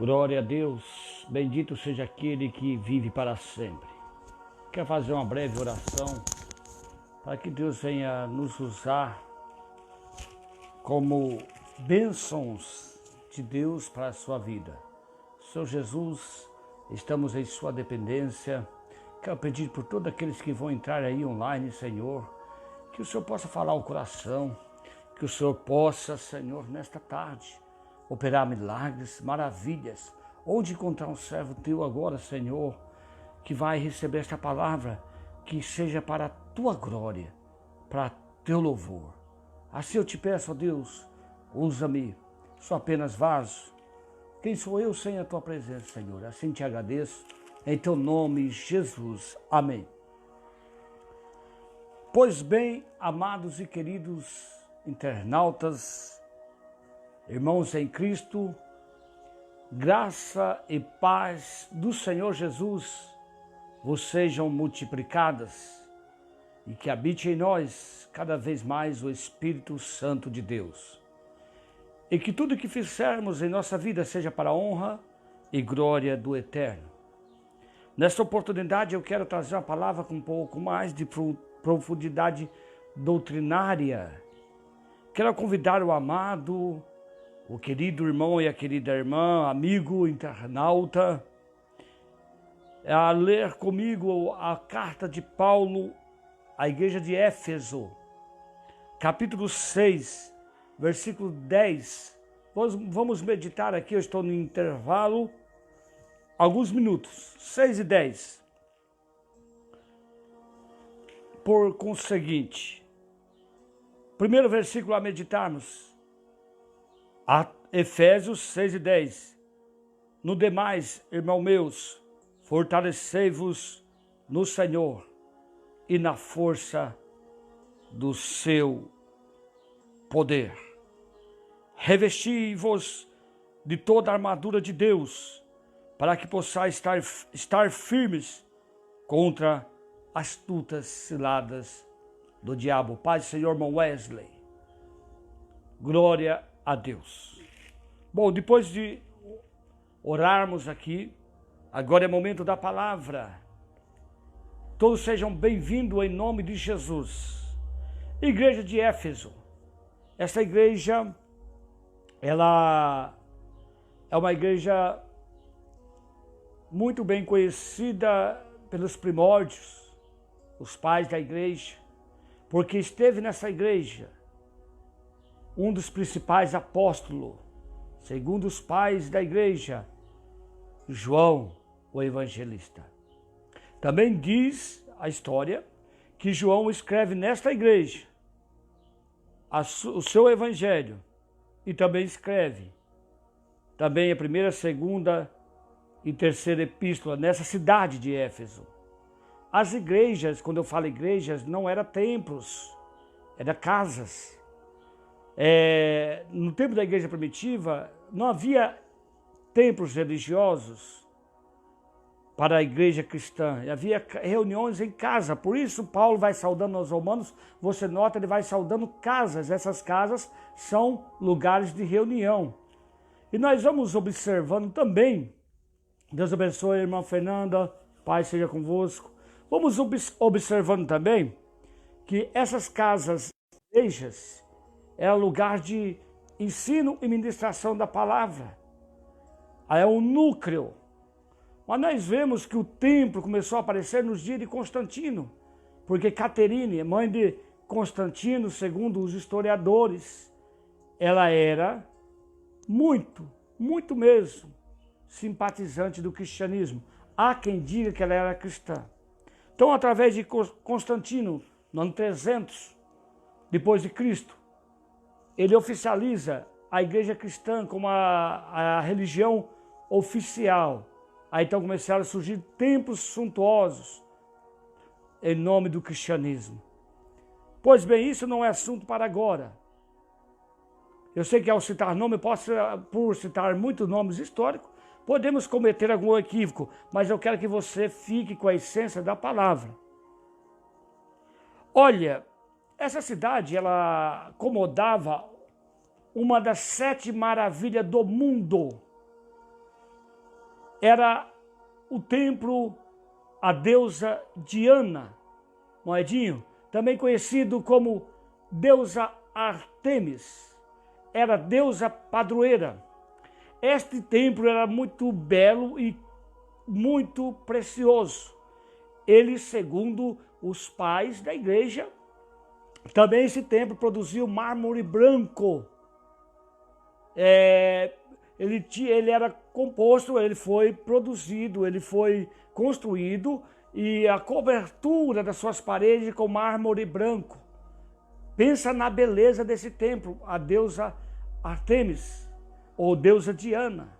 Glória a Deus, bendito seja aquele que vive para sempre. Quero fazer uma breve oração para que Deus venha nos usar como bênçãos de Deus para a sua vida. Senhor Jesus, estamos em sua dependência. Quero pedir por todos aqueles que vão entrar aí online, Senhor, que o Senhor possa falar ao coração, que o Senhor possa, Senhor, nesta tarde, operar milagres, maravilhas. Onde encontrar um servo teu agora, Senhor, que vai receber esta palavra, que seja para a tua glória, para teu louvor. Assim eu te peço, ó Deus, usa-me, sou apenas vaso. Quem sou eu sem a tua presença, Senhor? Assim te agradeço, em teu nome, Jesus. Amém. Pois bem, amados e queridos internautas, irmãos em Cristo, graça e paz do Senhor Jesus vos sejam multiplicadas e que habite em nós cada vez mais o Espírito Santo de Deus. E que tudo que fizermos em nossa vida seja para a honra e glória do Eterno. Nesta oportunidade eu quero trazer uma palavra com um pouco mais de profundidade doutrinária. Quero convidar o amado, o querido irmão e a querida irmã, amigo internauta, a ler comigo a carta de Paulo à igreja de Éfeso, capítulo 6, versículo 10. Vamos meditar aqui, eu estou no intervalo, alguns minutos, 6 e 10. Por conseguinte, primeiro versículo a meditarmos, Efésios 6 e 10. No demais, irmãos meus, fortalecei-vos no Senhor e na força do seu poder. Revesti-vos de toda a armadura de Deus, para que possais estar firmes contra as astutas ciladas do diabo. Pai, Senhor, irmão Wesley. Glória a Deus. Bom, depois de orarmos aqui, agora é momento da palavra. Todos sejam bem-vindos em nome de Jesus. Igreja de Éfeso. Essa igreja, ela é uma igreja muito bem conhecida pelos primórdios, os pais da igreja, porque esteve nessa igreja um dos principais apóstolos, segundo os pais da igreja, João, o evangelista. Também diz a história que João escreve nesta igreja o seu evangelho e também escreve também a primeira, segunda e terceira epístola nessa cidade de Éfeso. As igrejas, quando eu falo igrejas, não eram templos, eram casas. No tempo da igreja primitiva, não havia templos religiosos para a igreja cristã. Havia reuniões em casa. Por isso, Paulo vai saudando aos romanos. Você nota, ele vai saudando casas. Essas casas são lugares de reunião. E nós vamos observando também. Deus abençoe a irmã Fernanda. Pai seja convosco. Vamos observando também que essas casas, igrejas, é um lugar de ensino e ministração da palavra. É um núcleo. Mas nós vemos que o templo começou a aparecer nos dias de Constantino, porque Caterine, mãe de Constantino, segundo os historiadores, ela era muito mesmo simpatizante do cristianismo. Há quem diga que ela era cristã. Então, através de Constantino, no ano 300, depois de Cristo, ele oficializa a igreja cristã como a religião oficial. Aí então começaram a surgir templos suntuosos em nome do cristianismo. Pois bem, isso não é assunto para agora. Eu sei que ao citar nome, por citar muitos nomes históricos, podemos cometer algum equívoco, mas eu quero que você fique com a essência da palavra. Olha, essa cidade, ela acomodava uma das 7 maravilhas do mundo. era o templo à deusa Diana, Moedinho, também conhecido como deusa Artemis, era deusa padroeira. Este templo era muito belo e muito precioso. Ele, segundo os pais da igreja, também esse templo produziu mármore branco. Ele era composto, ele foi produzido, ele foi construído, e a cobertura das suas paredes com mármore branco. Pensa na beleza desse templo, a deusa Artemis, ou deusa Diana.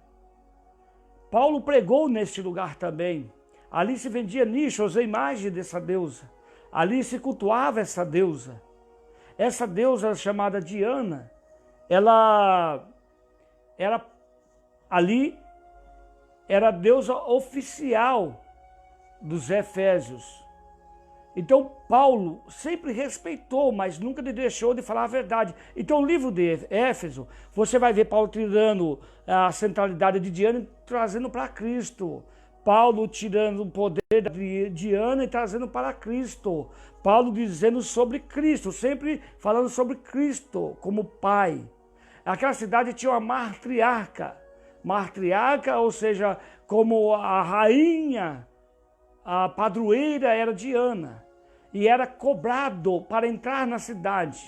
Paulo pregou neste lugar também. Ali se vendia nichos à imagem dessa deusa. Ali se cultuava essa deusa. Essa deusa chamada Diana, ela era ali, era a deusa oficial dos Efésios. Então Paulo sempre respeitou, mas nunca deixou de falar a verdade. Então o livro de Éfeso, você vai ver Paulo tirando a centralidade de Diana e trazendo para Cristo. Paulo tirando o poder de Diana e trazendo para Cristo. Paulo dizendo sobre Cristo, sempre falando sobre Cristo como Pai. Aquela cidade tinha uma matriarca. Matriarca, ou seja, como a rainha, a padroeira era Diana. E era cobrado para entrar na cidade,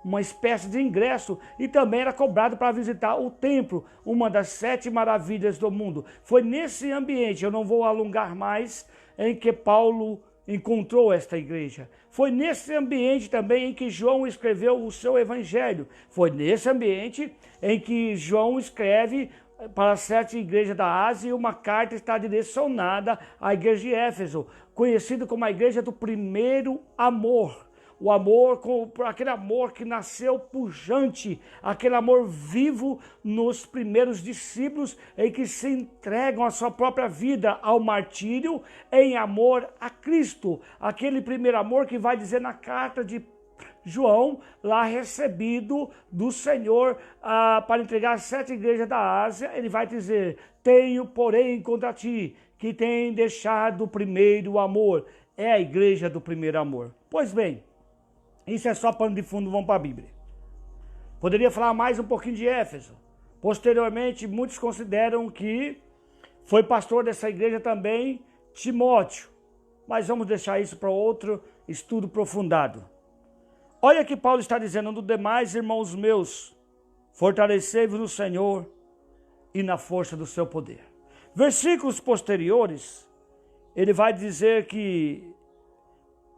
uma espécie de ingresso, e também era cobrado para visitar o templo, uma das 7 maravilhas do mundo. Foi nesse ambiente, eu não vou alongar mais, em que Paulo encontrou esta igreja. Foi nesse ambiente também em que João escreveu o seu evangelho. Foi nesse ambiente em que João escreve para as 7 igrejas da Ásia, e uma carta está direcionada à igreja de Éfeso, conhecida como a igreja do primeiro amor. O amor, aquele amor que nasceu pujante, aquele amor vivo nos primeiros discípulos, em que se entregam a sua própria vida ao martírio em amor a Cristo. Aquele primeiro amor que vai dizer na carta de João, lá recebido do Senhor para entregar as 7 igrejas da Ásia, ele vai dizer: tenho, porém, contra ti, que tem deixado o primeiro amor. É a igreja do primeiro amor. Pois bem, isso é só pano de fundo, vamos para a Bíblia. Poderia falar mais um pouquinho de Éfeso. Posteriormente, muitos consideram que foi pastor dessa igreja também Timóteo. Mas vamos deixar isso para outro estudo aprofundado. Olha que Paulo está dizendo: no demais, irmãos meus, fortalecei-vos no Senhor e na força do seu poder. Versículos posteriores, ele vai dizer que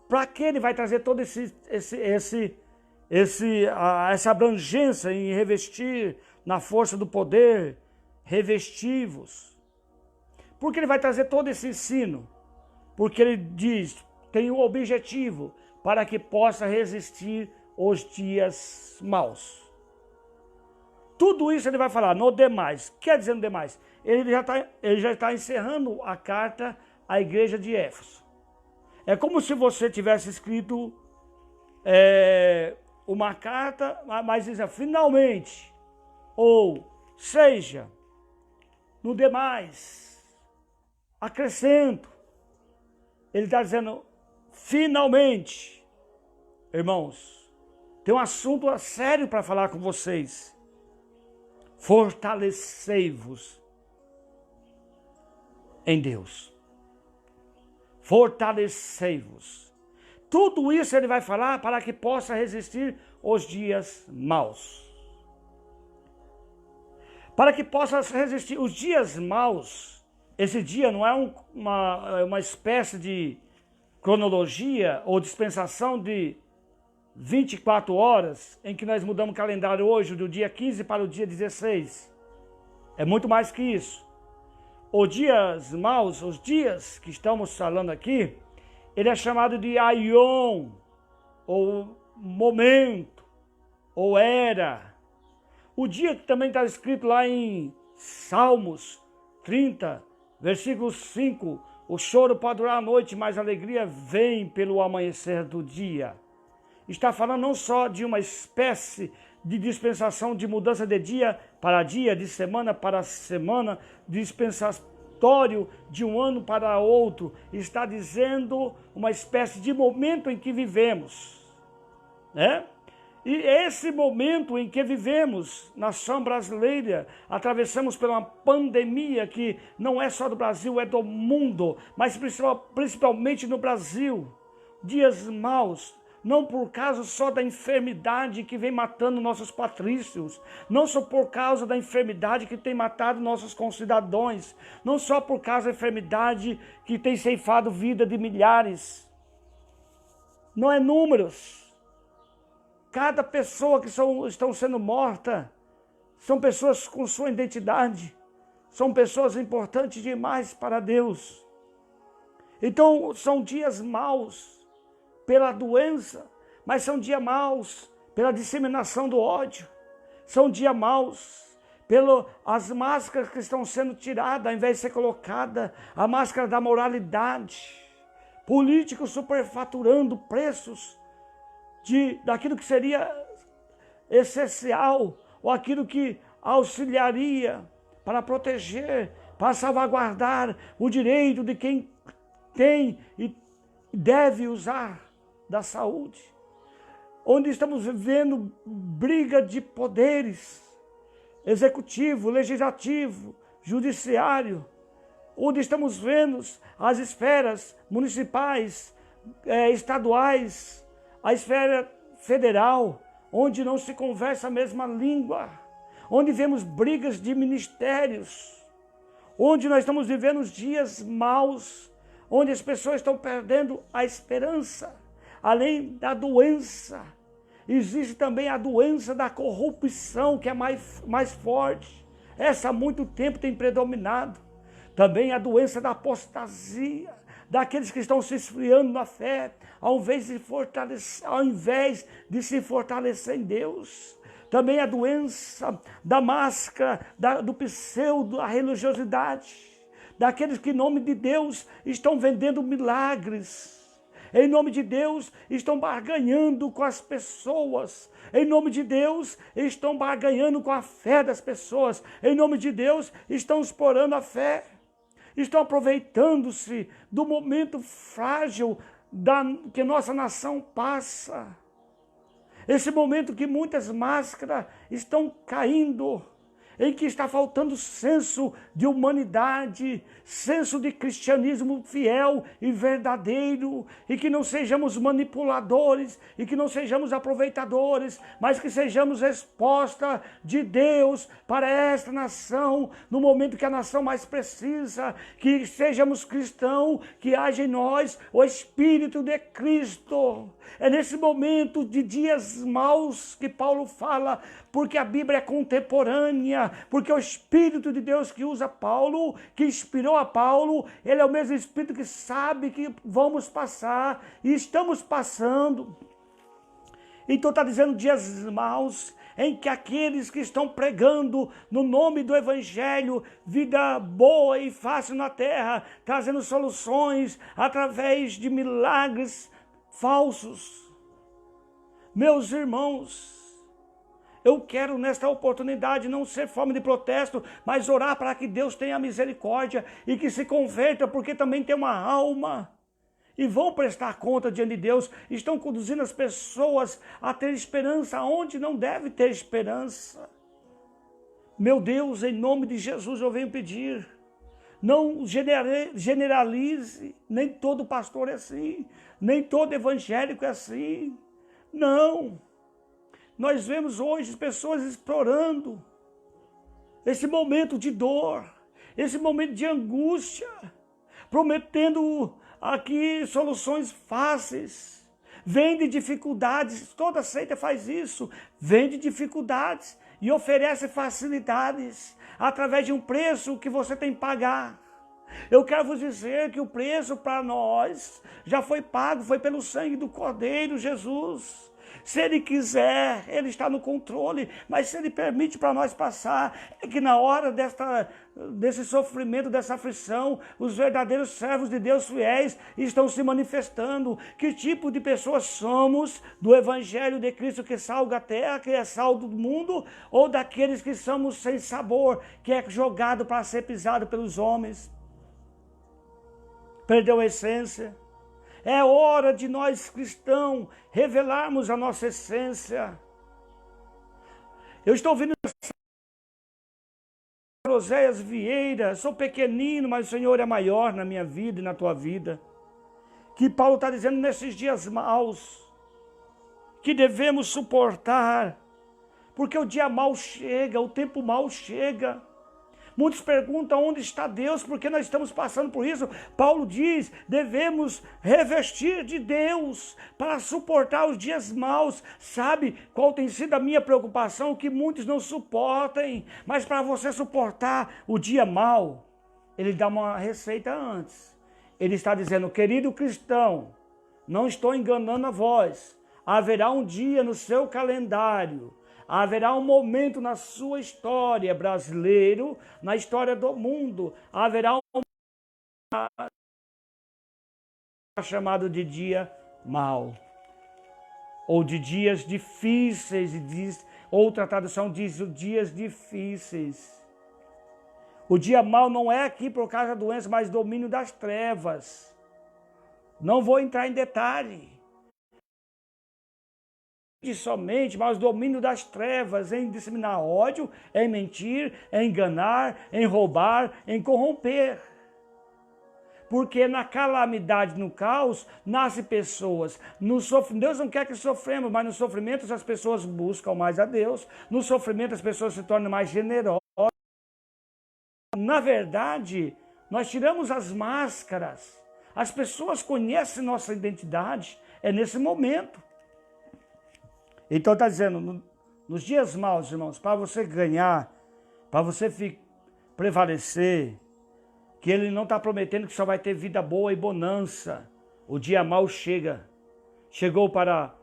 para que ele vai trazer toda essa abrangência em revestir na força do poder, revestivos. Por que ele vai trazer todo esse ensino? Porque ele diz, tem um objetivo, para que possa resistir os dias maus. Tudo isso ele vai falar no demais. Quer dizer no demais? Ele já está encerrando a carta à igreja de Éfeso. É como se você tivesse escrito uma carta, mas diz finalmente, ou seja, no demais, acrescento. Ele está dizendo finalmente. Irmãos, tem um assunto sério para falar com vocês. Fortalecei-vos em Deus. Fortalecei-vos. Tudo isso ele vai falar para que possa resistir os dias maus. Para que possa resistir os dias maus. Esse dia não é uma espécie de cronologia ou dispensação de 24 horas, em que nós mudamos o calendário hoje, do dia 15 para o dia 16. É muito mais que isso. Os dias maus, os dias que estamos falando aqui, ele é chamado de aion, ou momento, ou era. O dia que também está escrito lá em Salmos 30, versículo 5, o choro pode durar a noite, mas a alegria vem pelo amanhecer do dia. Está falando não só de uma espécie de dispensação de mudança de dia para dia, de semana para semana, transitório de um ano para outro, está dizendo uma espécie de momento em que vivemos, né? E esse momento em que vivemos, nação brasileira, atravessamos por uma pandemia que não é só do Brasil, é do mundo, mas principalmente no Brasil, dias maus, não por causa só da enfermidade que vem matando nossos patrícios, não só por causa da enfermidade que tem matado nossos concidadãos, não só por causa da enfermidade que tem ceifado vida de milhares, não é números. Cada pessoa que estão sendo morta são pessoas com sua identidade, são pessoas importantes demais para Deus. Então são dias maus pela doença, mas são dias maus pela disseminação do ódio, são dias maus pelas máscaras que estão sendo tiradas ao invés de ser colocada, a máscara da moralidade, políticos superfaturando preços daquilo que seria essencial, ou aquilo que auxiliaria para proteger, para salvaguardar o direito de quem tem e deve usar da saúde. Onde estamos vivendo briga de poderes, executivo, legislativo, judiciário, onde estamos vendo as esferas municipais, estaduais, a esfera federal, onde não se conversa a mesma língua, onde vemos brigas de ministérios, onde nós estamos vivendo os dias maus, onde as pessoas estão perdendo a esperança. Além da doença, existe também a doença da corrupção, que é mais forte. Essa há muito tempo tem predominado. Também a doença da apostasia, daqueles que estão se esfriando na fé, ao invés de se fortalecer em Deus. Também a doença da máscara, do pseudo, a religiosidade, daqueles que em nome de Deus estão vendendo milagres, em nome de Deus estão barganhando com as pessoas, em nome de Deus estão barganhando com a fé das pessoas, em nome de Deus estão explorando a fé, estão aproveitando-se do momento frágil que nossa nação passa. Esse momento que muitas máscaras estão caindo, em que está faltando senso de humanidade, senso de cristianismo fiel e verdadeiro, e que não sejamos manipuladores, e que não sejamos aproveitadores, mas que sejamos resposta de Deus para esta nação, no momento que a nação mais precisa, que sejamos cristãos, que haja em nós o Espírito de Cristo. É nesse momento de dias maus que Paulo fala, porque a Bíblia é contemporânea, porque o Espírito de Deus que usa Paulo, que inspirou a Paulo, ele é o mesmo Espírito que sabe que vamos passar e estamos passando. Então está dizendo dias maus, em que aqueles que estão pregando no nome do Evangelho, vida boa e fácil na terra, trazendo soluções através de milagres falsos. Meus irmãos, eu quero nesta oportunidade não ser forma de protesto, mas orar para que Deus tenha misericórdia e que se converta, porque também tem uma alma e vão prestar conta diante de Deus. Estão conduzindo as pessoas a ter esperança onde não deve ter esperança. Meu Deus, em nome de Jesus eu venho pedir, não generalize, nem todo pastor é assim, nem todo evangélico é assim, não. Nós vemos hoje pessoas explorando esse momento de dor, esse momento de angústia, prometendo aqui soluções fáceis. Vende dificuldades, toda seita faz isso, vende dificuldades e oferece facilidades através de um preço que você tem que pagar. Eu quero vos dizer que o preço para nós já foi pago, foi pelo sangue do Cordeiro Jesus. Se Ele quiser, Ele está no controle, mas se Ele permite para nós passar, é que na hora desse sofrimento, dessa aflição, os verdadeiros servos de Deus fiéis estão se manifestando. Que tipo de pessoas somos do Evangelho de Cristo que salga a terra, que é sal do mundo, ou daqueles que somos sem sabor, que é jogado para ser pisado pelos homens? Perdeu a essência. É hora de nós cristãos revelarmos a nossa essência. Eu estou ouvindo Oséias Vieira, sou pequenino, mas o Senhor é maior na minha vida e na tua vida. Que Paulo está dizendo nesses dias maus, que devemos suportar, porque o dia mau chega, o tempo mau chega. Muitos perguntam onde está Deus, porque nós estamos passando por isso. Paulo diz, devemos revestir de Deus para suportar os dias maus. Sabe qual tem sido a minha preocupação? Que muitos não suportem, mas para você suportar o dia mau, ele dá uma receita antes. Ele está dizendo, querido cristão, não estou enganando a vós. Haverá um dia no seu calendário, haverá um momento na sua história brasileiro, na história do mundo, haverá um chamado de dia mau, ou de dias difíceis, outra tradução diz dias difíceis. O dia mau não é aqui por causa da doença, mas domínio das trevas. Não vou entrar em detalhe. Somente, mas o domínio das trevas em disseminar ódio, em mentir, em enganar, em roubar, em corromper. Porque na calamidade, no caos, nascem pessoas. Deus não quer que sofremos, mas no sofrimento as pessoas buscam mais a Deus. No sofrimento as pessoas se tornam mais generosas. Na verdade, nós tiramos as máscaras. As pessoas conhecem nossa identidade. É nesse momento. Então está dizendo, nos dias maus, irmãos, para você ganhar, para você prevalecer, que ele não está prometendo que só vai ter vida boa e bonança. O dia mau chega. Chegou para a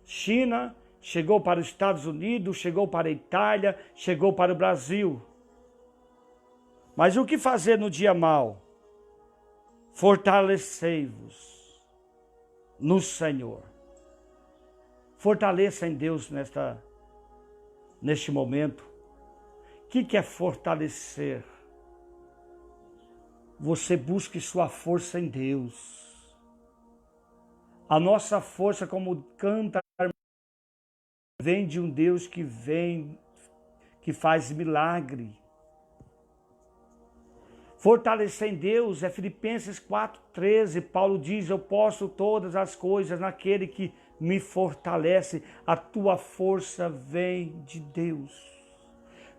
China, chegou para os Estados Unidos, chegou para a Itália, chegou para o Brasil. Mas o que fazer no dia mau? Fortalecei-vos no Senhor. Fortaleça em Deus neste momento. O que é fortalecer? Você busque sua força em Deus. A nossa força, como canta, vem de um Deus que faz milagre. Fortalecer em Deus é Filipenses 4,13. Paulo diz, eu posso todas as coisas naquele que me fortalece. A tua força vem de Deus.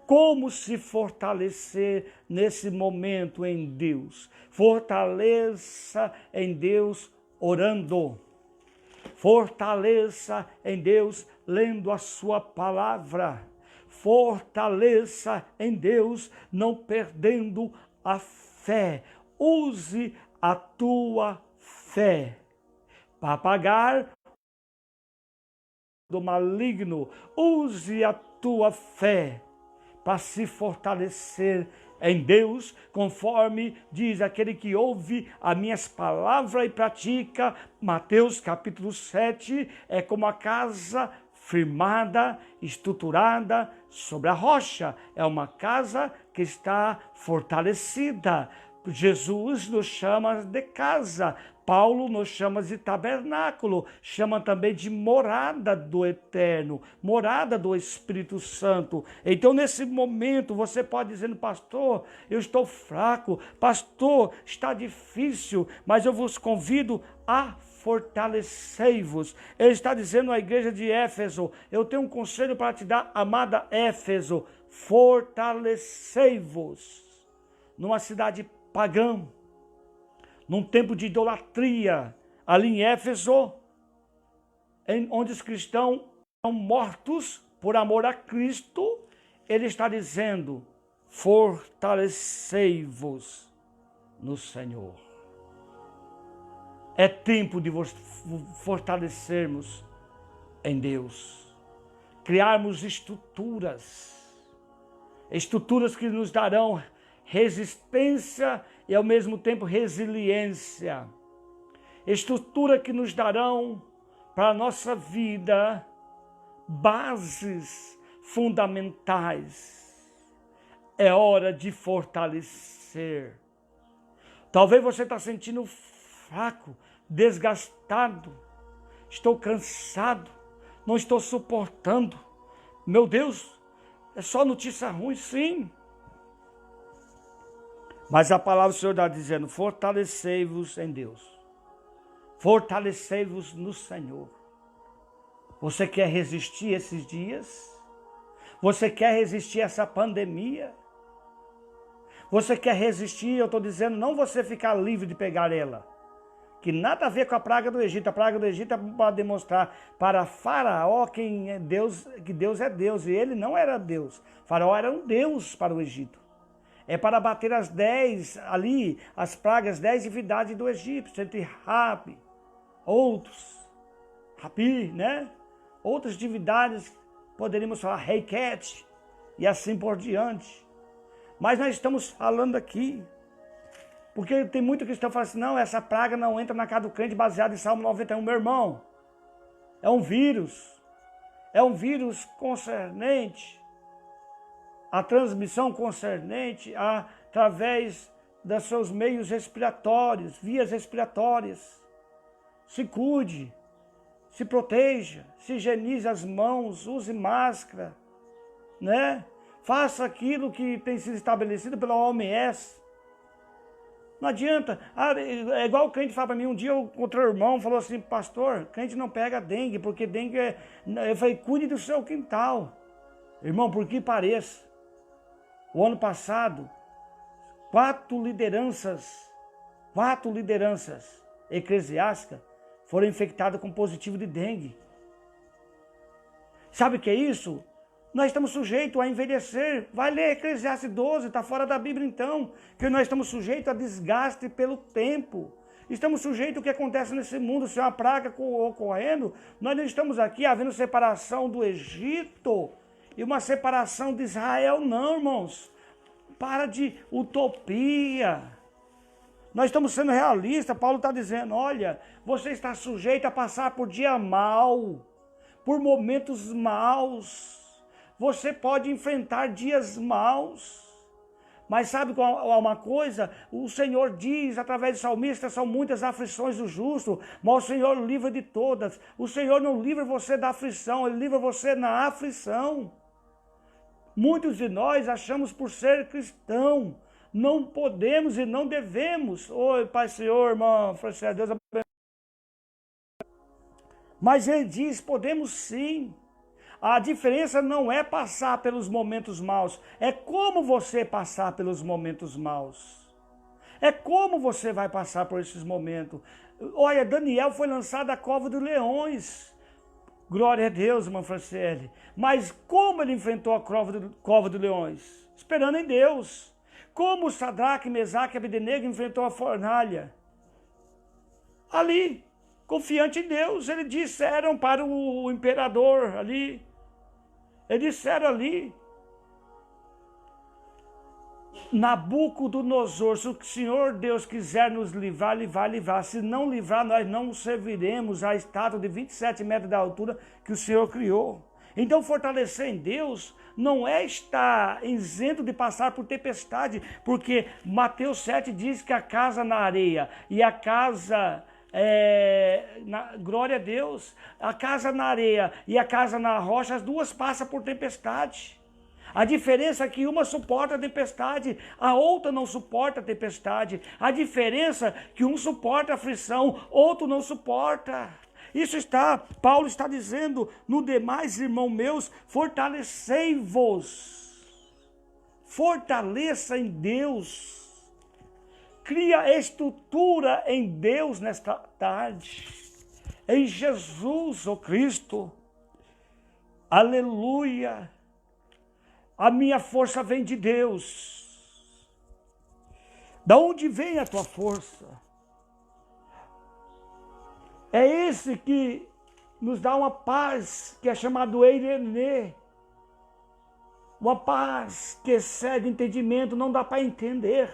Como se fortalecer nesse momento em Deus? Fortaleça em Deus orando. Fortaleça em Deus lendo a sua palavra. Fortaleça em Deus não perdendo a fé. Use a tua fé para pagar do maligno. Use a tua fé para se fortalecer em Deus, conforme diz aquele que ouve as minhas palavras e pratica. Mateus capítulo 7, é como a casa firmada, estruturada sobre a rocha. É uma casa que está fortalecida. Jesus nos chama de casa. Paulo nos chama de tabernáculo, chama também de morada do Eterno, morada do Espírito Santo. Então, nesse momento, você pode dizer, pastor, eu estou fraco, pastor, está difícil, mas eu vos convido a fortalecei-vos. Ele está dizendo à igreja de Éfeso, eu tenho um conselho para te dar, amada Éfeso, fortalecei-vos. Numa cidade pagã, num tempo de idolatria, ali em Éfeso, onde os cristãos são mortos por amor a Cristo, ele está dizendo, fortalecei-vos no Senhor. É tempo de fortalecermos em Deus, criarmos estruturas que nos darão resistência e ao mesmo tempo resiliência. Estrutura que nos darão para a nossa vida bases fundamentais. É hora de fortalecer. Talvez você está sentindo fraco, desgastado. Estou cansado, não estou suportando. Meu Deus, é só notícia ruim, sim. Mas a palavra do Senhor está dizendo, fortalecei-vos em Deus. Fortalecei-vos no Senhor. Você quer resistir esses dias? Você quer resistir essa pandemia? Você quer resistir, eu estou dizendo, não você ficar livre de pegar ela. Que nada a ver com a praga do Egito. A praga do Egito é para demonstrar para Faraó quem é Deus, que Deus é Deus. E ele não era Deus. Faraó era um Deus para o Egito. É para bater as 10 ali, as pragas, 10 divindades do Egito. Entre Rabi, outros, Rabi, né? Outras divindades, poderíamos falar Reiket e assim por diante. Mas nós estamos falando aqui, porque tem muito cristão que fala assim, não, essa praga não entra na casa do crente baseado em Salmo 91. Meu irmão, é um vírus concernente, a transmissão concernente através dos seus meios respiratórios, vias respiratórias. Se cuide, se proteja, se higienize as mãos, use máscara, né? Faça aquilo que tem sido estabelecido pela OMS. Não adianta. É igual o crente fala para mim, um dia eu encontrei um irmão, falou assim, pastor, crente não pega dengue, porque dengue é... Eu falei, cuide do seu quintal. Irmão, por que pareça, o ano passado, 4 lideranças eclesiásticas foram infectadas com positivo de dengue. Sabe o que é isso? Nós estamos sujeitos a envelhecer. Vai ler Eclesiastes 12, está fora da Bíblia então. Que nós estamos sujeitos a desgaste pelo tempo. Estamos sujeitos ao que acontece nesse mundo. Se é uma praga ocorrendo, nós não estamos aqui havendo separação do Egito e uma separação de Israel, não, irmãos. Para de utopia. Nós estamos sendo realistas. Paulo está dizendo, olha, você está sujeito a passar por dia mau, por momentos maus. Você pode enfrentar dias maus. Mas sabe uma coisa? O Senhor diz através do salmista, são muitas aflições do justo, mas o Senhor livra de todas. O Senhor não livra você da aflição, Ele livra você na aflição. Muitos de nós achamos por ser cristão, não podemos e não devemos. Oi, Pai Senhor, irmão, Deus abençoe. Mas Ele diz, podemos sim. A diferença não é passar pelos momentos maus, é como você passar pelos momentos maus. É como você vai passar por esses momentos. Olha, Daniel foi lançado à cova dos leões. Glória a Deus, irmã Franciele. Mas como ele enfrentou a cova dos leões? Esperando em Deus. Como Sadraque, Mesaque e Abednego enfrentou a fornalha? Ali, confiante em Deus. Eles disseram para o imperador ali. Eles disseram ali, Nabucodonosor, se o Senhor Deus quiser nos livrar, Ele vai livrar. Se não livrar, nós não serviremos a estátua de 27 metros de altura que o Senhor criou. Então, fortalecer em Deus não é estar isento de passar por tempestade, porque Mateus 7 diz que a casa na areia e a casa... glória a Deus, a casa na areia e a casa na rocha, as duas passam por tempestade. A diferença é que uma suporta a tempestade, a outra não suporta a tempestade. A diferença é que um suporta a aflição, outro não suporta. Isso Paulo está dizendo, no demais, irmãos meus, fortalecei-vos. Fortaleça em Deus. Cria estrutura em Deus nesta tarde. Em Jesus, ó Cristo. Aleluia. A minha força vem de Deus. Da onde vem a tua força? É esse que nos dá uma paz que é chamado Eirene. Uma paz que excede entendimento, não dá para entender.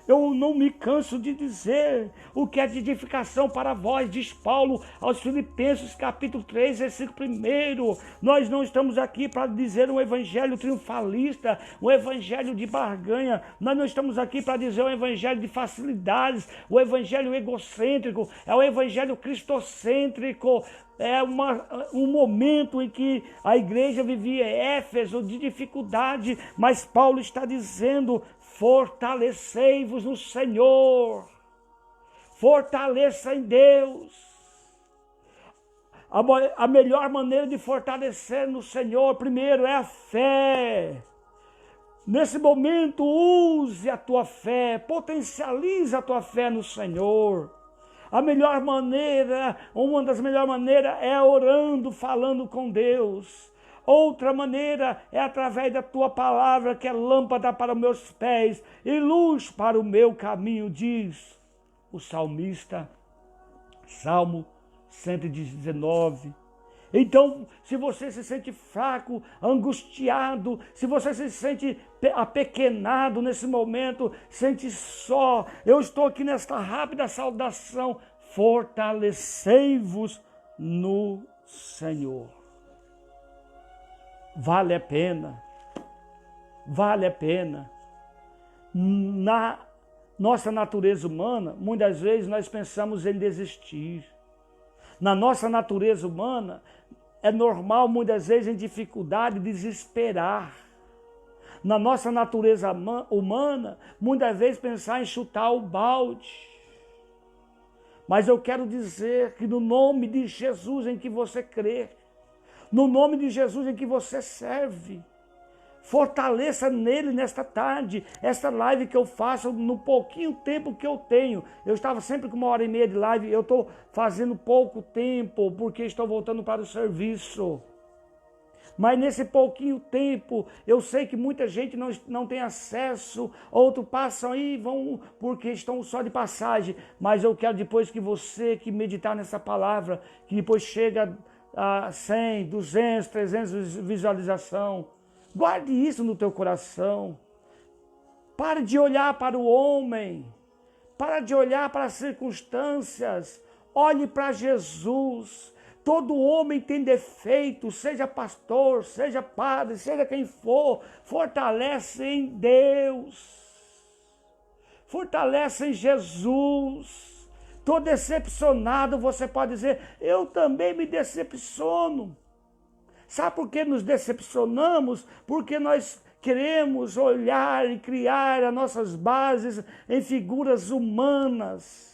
Eu não me canso de dizer o que é de edificação para vós, diz Paulo aos Filipenses, capítulo 3, versículo 1. Nós não estamos aqui para dizer um evangelho triunfalista, um evangelho de barganha. Nós não estamos aqui para dizer um evangelho de facilidades, o evangelho egocêntrico, é o evangelho cristocêntrico. É um momento em que a igreja vivia Éfeso de dificuldade, mas Paulo está dizendo: fortalecei-vos no Senhor, fortaleça em Deus. A melhor maneira de fortalecer no Senhor, primeiro, é a fé. Nesse momento, use a tua fé, potencialize a tua fé no Senhor. A melhor maneira, uma das melhores maneiras é orando, falando com Deus. Outra maneira é através da tua palavra, que é lâmpada para os meus pés e luz para o meu caminho, diz o salmista, Salmo 119. Então, se você se sente fraco, angustiado, se você se sente apequenado nesse momento, sente só, eu estou aqui nesta rápida saudação: fortalecei-vos no Senhor. Vale a pena, vale a pena. Na nossa natureza humana, muitas vezes nós pensamos em desistir. Na nossa natureza humana, é normal muitas vezes em dificuldade desesperar. Na nossa natureza humana, muitas vezes pensar em chutar o balde. Mas eu quero dizer que no nome de Jesus em que você crê, no nome de Jesus em que você serve, fortaleça nele nesta tarde. Esta live que eu faço no pouquinho tempo que eu tenho. Eu estava sempre com 1h30 de live, eu estou fazendo pouco tempo porque estou voltando para o serviço. Mas nesse pouquinho tempo, eu sei que muita gente não tem acesso, outros passam aí e vão porque estão só de passagem. Mas eu quero depois que você que meditar nessa palavra, que depois chega a 100, 200, 300 visualização, guarde isso no teu coração. Pare de olhar para o homem. Para de olhar para as circunstâncias. Olhe para Jesus. Todo homem tem defeito, seja pastor, seja padre, seja quem for. Fortalece em Deus. Fortalece em Jesus. Estou decepcionado, você pode dizer, eu também me decepciono. Sabe por que nos decepcionamos? Porque nós queremos olhar e criar as nossas bases em figuras humanas.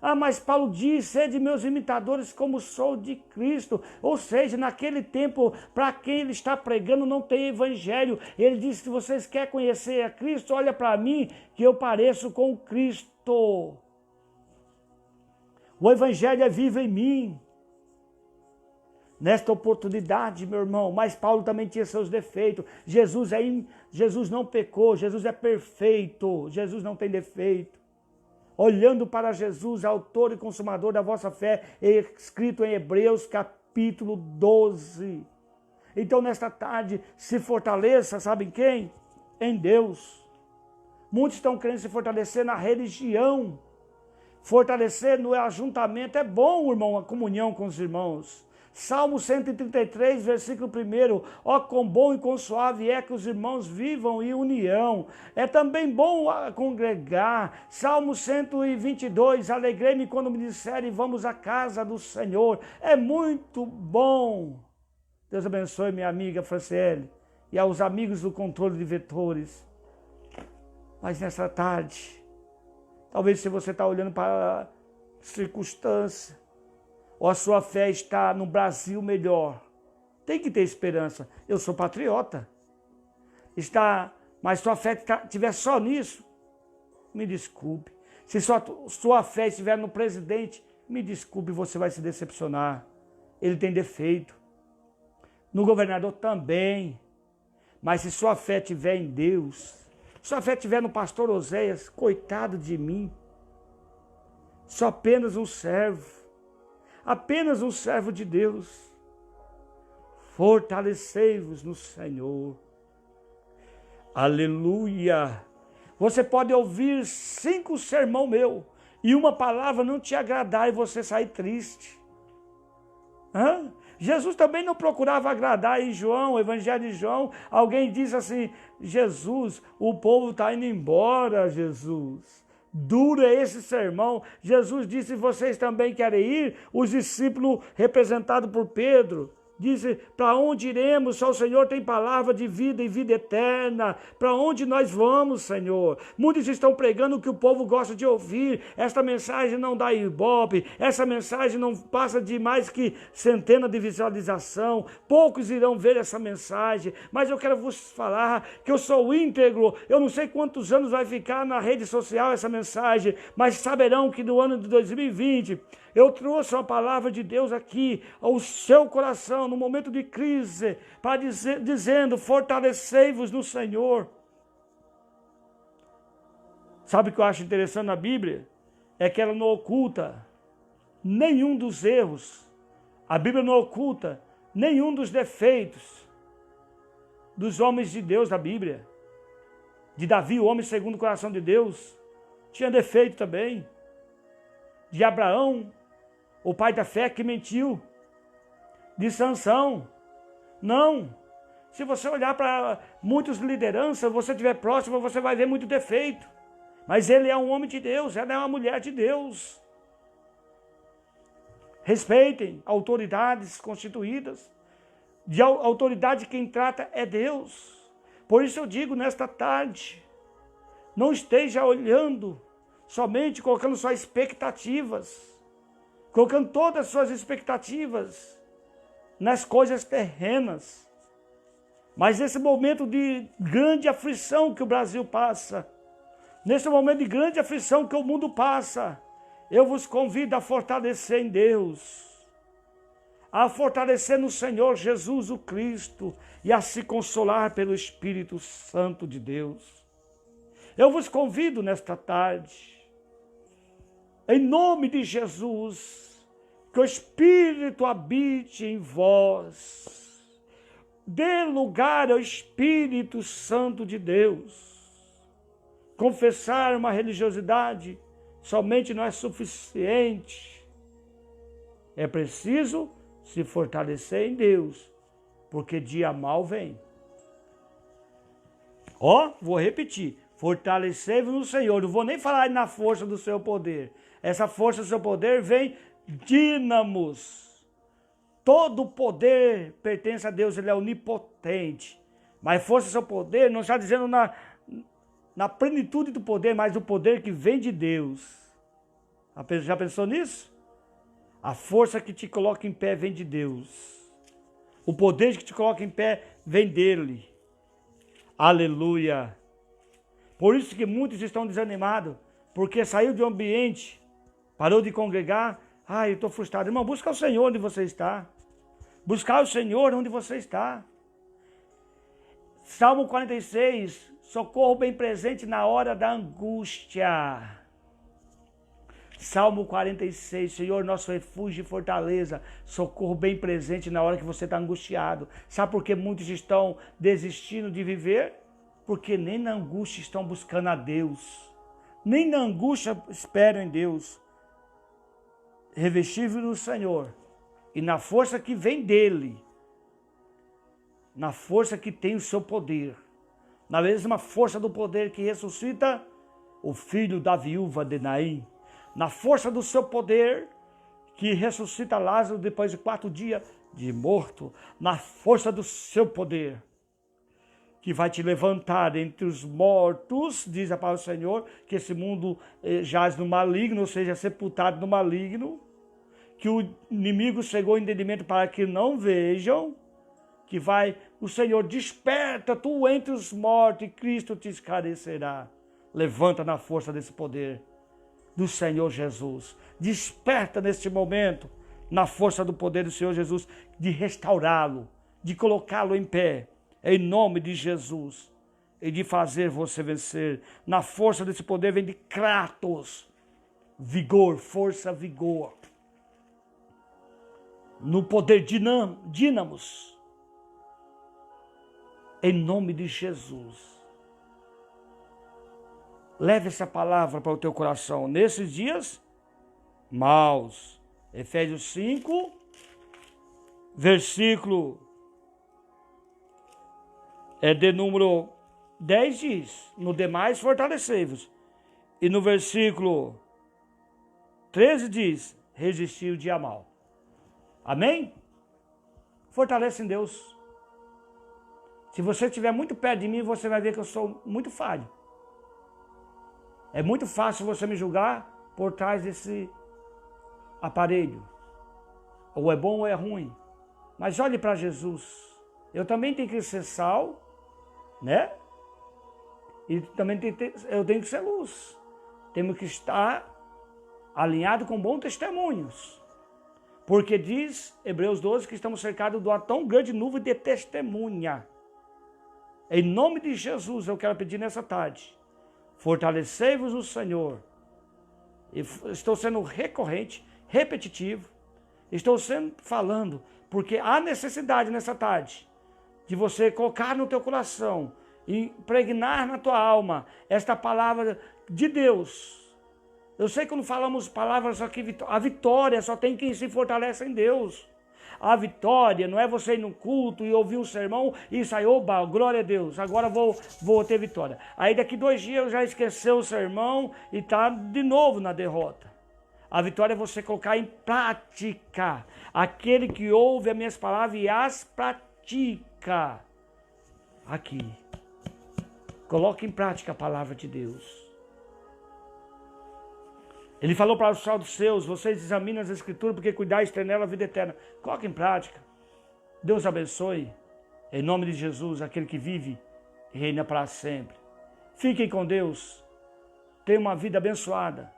Ah, mas Paulo diz, sede meus imitadores como sou de Cristo. Ou seja, naquele tempo, para quem ele está pregando, não tem evangelho. Ele diz, se vocês querem conhecer a Cristo, olha para mim, que eu pareço com Cristo. O evangelho é vivo em mim. Nesta oportunidade, meu irmão, mas Paulo também tinha seus defeitos. Jesus não pecou, Jesus é perfeito, Jesus não tem defeito. Olhando para Jesus, autor e consumador da vossa fé, escrito em Hebreus capítulo 12. Então, nesta tarde, se fortaleça, sabem quem? Em Deus. Muitos estão querendo se fortalecer na religião. Fortalecer no ajuntamento. É bom, irmão, a comunhão com os irmãos. Salmo 133, versículo 1. Ó, quão bom e quão suave é que os irmãos vivam em união. É também bom congregar. Salmo 122, alegrei-me quando me disserem, vamos à casa do Senhor. É muito bom. Deus abençoe minha amiga Franciele e aos amigos do controle de vetores. Mas nessa tarde, talvez se você está olhando para a circunstância, ou a sua fé está no Brasil melhor, tem que ter esperança. Eu sou patriota. Mas sua fé estiver só nisso, me desculpe. Se sua fé estiver no presidente, me desculpe, você vai se decepcionar. Ele tem defeito. No governador também. Mas se sua fé estiver em Deus, se sua fé estiver no pastor Oséias, coitado de mim. Sou apenas um servo. Apenas um servo de Deus. Fortalecei-vos no Senhor. Aleluia. Você pode ouvir 5 sermão meu e uma palavra não te agradar e você sair triste. Jesus também não procurava agradar. Em João, Evangelho de João, alguém diz assim: Jesus, o povo está indo embora, Jesus. Duro é esse sermão. Jesus disse: vocês também querem ir? Os discípulos, representados por Pedro, disse: para onde iremos? Só o Senhor tem palavra de vida e vida eterna. Para onde nós vamos, Senhor? Muitos estão pregando o que o povo gosta de ouvir. Esta mensagem não dá ibope. Essa mensagem não passa de mais que centenas de visualização. Poucos irão ver essa mensagem. Mas eu quero vos falar que eu sou íntegro. Eu não sei quantos anos vai ficar na rede social essa mensagem, mas saberão que no ano de 2020... eu trouxe uma palavra de Deus aqui ao seu coração, no momento de crise, para dizendo: fortalecei-vos no Senhor. Sabe o que eu acho interessante na Bíblia? É que ela não oculta nenhum dos erros. A Bíblia não oculta nenhum dos defeitos dos homens de Deus da Bíblia. De Davi, o homem segundo o coração de Deus, tinha defeito também. De Abraão, o pai da fé que mentiu. De Sansão. Não. Se você olhar para muitas lideranças, você estiver próximo, você vai ver muito defeito. Mas ele é um homem de Deus, ela é uma mulher de Deus. Respeitem autoridades constituídas. De autoridade quem trata é Deus. Por isso eu digo nesta tarde, não esteja olhando, somente colocando suas expectativas. Colocando todas as suas expectativas nas coisas terrenas. Mas nesse momento de grande aflição que o Brasil passa, nesse momento de grande aflição que o mundo passa, eu vos convido a fortalecer em Deus, a fortalecer no Senhor Jesus o Cristo e a se consolar pelo Espírito Santo de Deus. Eu vos convido nesta tarde, em nome de Jesus, que o Espírito habite em vós. Dê lugar ao Espírito Santo de Deus. Confessar uma religiosidade somente não é suficiente. É preciso se fortalecer em Deus, porque dia mal vem. Vou repetir. Fortalecei-vos no Senhor. Não vou nem falar na força do seu poder. Essa força do seu poder vem dínamos. Todo o poder pertence a Deus, ele é onipotente. Mas força do seu poder não está dizendo na plenitude do poder, mas o poder que vem de Deus. Já pensou nisso? A força que te coloca em pé vem de Deus. O poder que te coloca em pé vem dele. Aleluia. Por isso que muitos estão desanimados, porque saiu de um ambiente, parou de congregar. Eu estou frustrado. Irmão, busca o Senhor onde você está. Buscar o Senhor onde você está. Salmo 46, socorro bem presente na hora da angústia. Salmo 46, Senhor, nosso refúgio e fortaleza, socorro bem presente na hora que você está angustiado. Sabe por que muitos estão desistindo de viver? Porque nem na angústia estão buscando a Deus. Nem na angústia esperam em Deus. Revestível no Senhor e na força que vem dele, na força que tem o seu poder, na mesma força do poder que ressuscita o filho da viúva de Naim, na força do seu poder que ressuscita Lázaro depois de 4 dias de morto, na força do seu poder que vai te levantar entre os mortos, diz a palavra do Senhor, que esse mundo jaz no maligno, ou seja, sepultado no maligno, que o inimigo chegou ao entendimento para que não vejam, que o Senhor desperta tu entre os mortos e Cristo te esclarecerá. Levanta na força desse poder do Senhor Jesus. Desperta neste momento na força do poder do Senhor Jesus de restaurá-lo, de colocá-lo em pé, em nome de Jesus, e de fazer você vencer. Na força desse poder vem de Kratos, vigor, força, vigor. No poder dínamos, em nome de Jesus. Leve essa palavra para o teu coração. Nesses dias maus. Efésios 5, versículo de número 10 diz: no demais fortalecei-vos. E no versículo 13 diz: resistir o dia mal. Amém? Fortalece em Deus. Se você estiver muito perto de mim, você vai ver que eu sou muito falho. É muito fácil você me julgar por trás desse aparelho. Ou é bom ou é ruim. Mas olhe para Jesus. Eu também tenho que ser sal, né? E também eu tenho que ser luz. Temos que estar alinhado com bons testemunhos. Porque diz Hebreus 12 que estamos cercados de uma tão grande nuvem de testemunha. Em nome de Jesus, eu quero pedir nessa tarde: fortalecei-vos no Senhor. Estou sendo recorrente, repetitivo. Estou sempre falando, porque há necessidade nessa tarde de você colocar no teu coração, impregnar na tua alma esta palavra de Deus. Eu sei que quando falamos palavras aqui, a vitória só tem quem se fortalece em Deus. A vitória não é você ir no culto e ouvir um sermão e sair, oba, glória a Deus, agora vou ter vitória. Aí daqui 2 dias já esqueceu o sermão e está de novo na derrota. A vitória é você colocar em prática. Aquele que ouve as minhas palavras e as pratica. Aqui. Coloque em prática a palavra de Deus. Ele falou para os saduceus: vocês examinam as escrituras porque cuidais de ter nela a vida eterna. Coloque em prática. Deus abençoe. Em nome de Jesus, aquele que vive e reina para sempre. Fiquem com Deus. Tenham uma vida abençoada.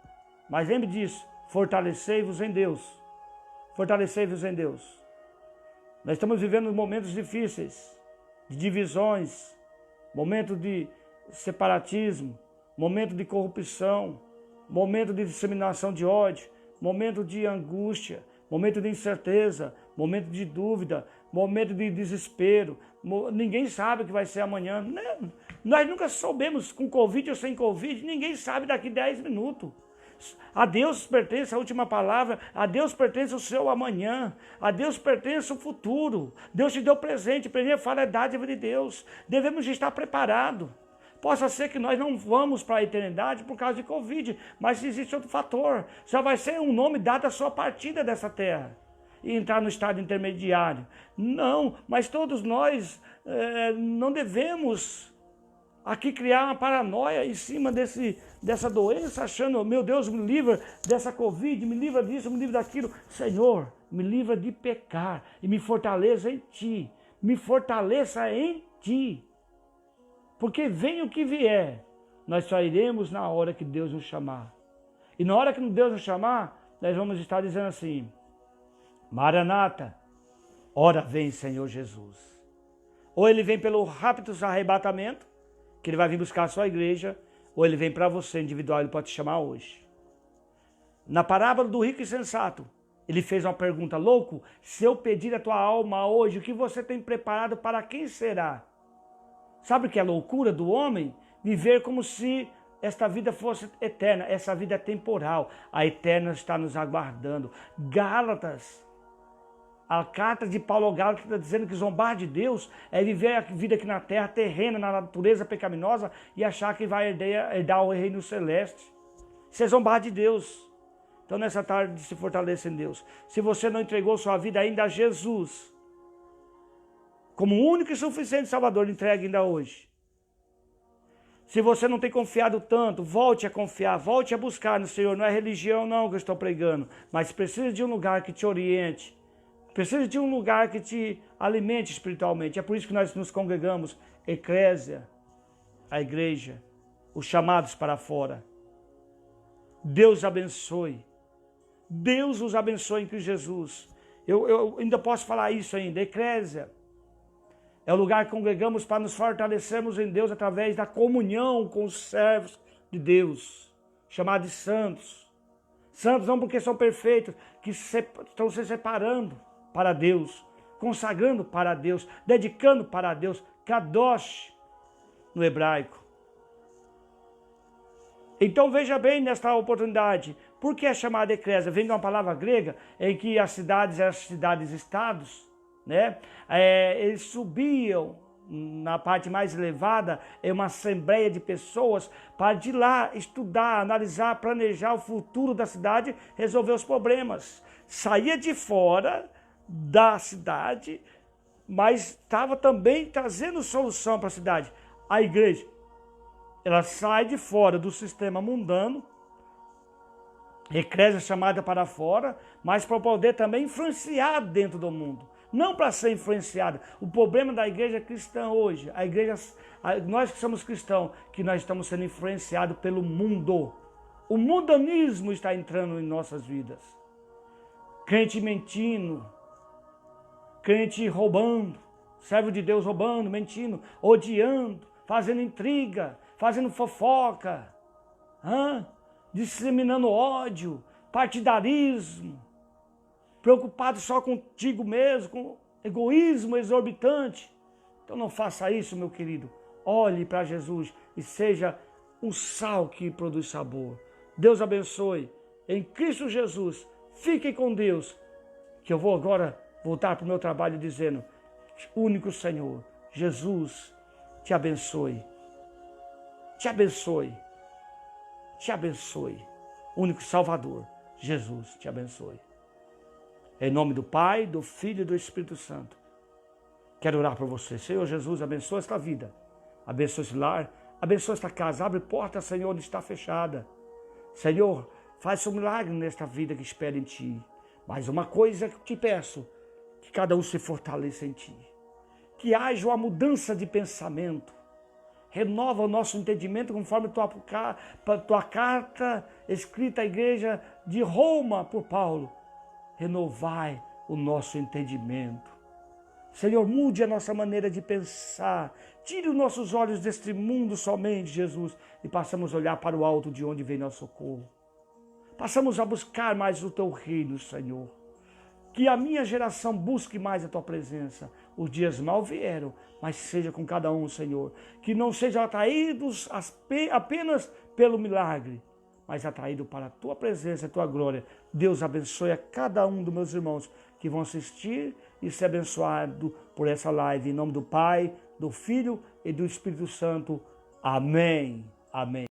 Mas lembre disso. Fortalecei-vos em Deus. Fortalecei-vos em Deus. Nós estamos vivendo momentos difíceis. De divisões. Momento de separatismo. Momento de corrupção. Momento de disseminação de ódio, momento de angústia, momento de incerteza, momento de dúvida, momento de desespero. Ninguém sabe o que vai ser amanhã. Nós nunca soubemos, com Covid ou sem Covid, ninguém sabe daqui 10 minutos. A Deus pertence a última palavra, a Deus pertence o seu amanhã, a Deus pertence o futuro. Deus te deu presente, presente fala a dádiva de Deus. Devemos estar preparados. Possa ser que nós não vamos para a eternidade por causa de Covid, mas existe outro fator. Já vai ser um nome dado à sua partida dessa terra e entrar no estado intermediário. Não, mas todos nós não devemos aqui criar uma paranoia em cima dessa doença, achando, meu Deus, me livra dessa Covid, me livra disso, me livra daquilo. Senhor, me livra de pecar e me fortaleça em Ti. Me fortaleça em Ti. Porque venha o que vier, nós só iremos na hora que Deus nos chamar. E na hora que Deus nos chamar, nós vamos estar dizendo assim: Maranata, ora vem, Senhor Jesus. Ou Ele vem pelo rápido arrebatamento, que Ele vai vir buscar a sua igreja, ou Ele vem para você individual, Ele pode te chamar hoje. Na parábola do rico e sensato, Ele fez uma pergunta: louco, se eu pedir a tua alma hoje, o que você tem preparado para quem será? Sabe o que é a loucura do homem? Viver como se esta vida fosse eterna. Essa vida é temporal. A eterna está nos aguardando. Gálatas, a carta de Paulo ao Gálatas está dizendo que zombar de Deus é viver a vida aqui na terra, terrena, na natureza pecaminosa, e achar que vai herdar o reino celeste. Isso é zombar de Deus. Então nessa tarde se fortaleça em Deus. Se você não entregou sua vida ainda a Jesus, como único e suficiente Salvador, entregue ainda hoje. Se você não tem confiado tanto, volte a confiar, volte a buscar no Senhor. Não é religião não que eu estou pregando, mas precisa de um lugar que te oriente. Precisa de um lugar que te alimente espiritualmente. É por isso que nós nos congregamos, eclésia, a igreja, os chamados para fora. Deus abençoe. Deus os abençoe em Cristo Jesus. Eu ainda posso falar isso ainda, eclésia. É o lugar que congregamos para nos fortalecermos em Deus através da comunhão com os servos de Deus, chamados de santos. Santos não porque são perfeitos, que estão se separando para Deus, consagrando para Deus, dedicando para Deus, kadosh no hebraico. Então veja bem nesta oportunidade, por que é chamada eclésia? Vem de uma palavra grega em que as cidades eram cidades-estados, né? Eles subiam na parte mais elevada, em uma assembleia de pessoas, para de lá estudar, analisar, planejar o futuro da cidade, resolver os problemas. Saía de fora da cidade, mas estava também trazendo solução para a cidade. A igreja, ela sai de fora do sistema mundano, eclésia chamada para fora, mas para poder também influenciar dentro do mundo. Não para ser influenciada. O problema da igreja cristã hoje, nós que somos cristãos, que nós estamos sendo influenciados pelo mundo. O mundanismo está entrando em nossas vidas. Crente mentindo, crente roubando, servo de Deus roubando, mentindo, odiando, fazendo intriga, fazendo fofoca, disseminando ódio, partidarismo, preocupado só contigo mesmo, com egoísmo exorbitante. Então não faça isso, meu querido. Olhe para Jesus e seja um sal que produz sabor. Deus abençoe. Em Cristo Jesus, fiquem com Deus, que eu vou agora voltar para o meu trabalho dizendo: único Senhor, Jesus, te abençoe. Te abençoe. Te abençoe. Único Salvador, Jesus, te abençoe. Em nome do Pai, do Filho e do Espírito Santo. Quero orar por você. Senhor Jesus, abençoa esta vida. Abençoa esse lar. Abençoa esta casa. Abre porta, Senhor, onde está fechada. Senhor, faz um milagre nesta vida que espera em Ti. Mas uma coisa que te peço, que cada um se fortaleça em Ti. Que haja uma mudança de pensamento. Renova o nosso entendimento conforme tua carta escrita à igreja de Roma por Paulo. Renovai o nosso entendimento. Senhor, mude a nossa maneira de pensar. Tire os nossos olhos deste mundo somente, Jesus, e passamos a olhar para o alto de onde vem nosso socorro. Passamos a buscar mais o Teu reino, Senhor. Que a minha geração busque mais a Tua presença. Os dias mal vieram, mas seja com cada um, Senhor. Que não sejam atraídos apenas pelo milagre, mas atraído para a Tua presença, a Tua glória. Deus abençoe a cada um dos meus irmãos que vão assistir e ser abençoado por essa live. Em nome do Pai, do Filho e do Espírito Santo. Amém. Amém.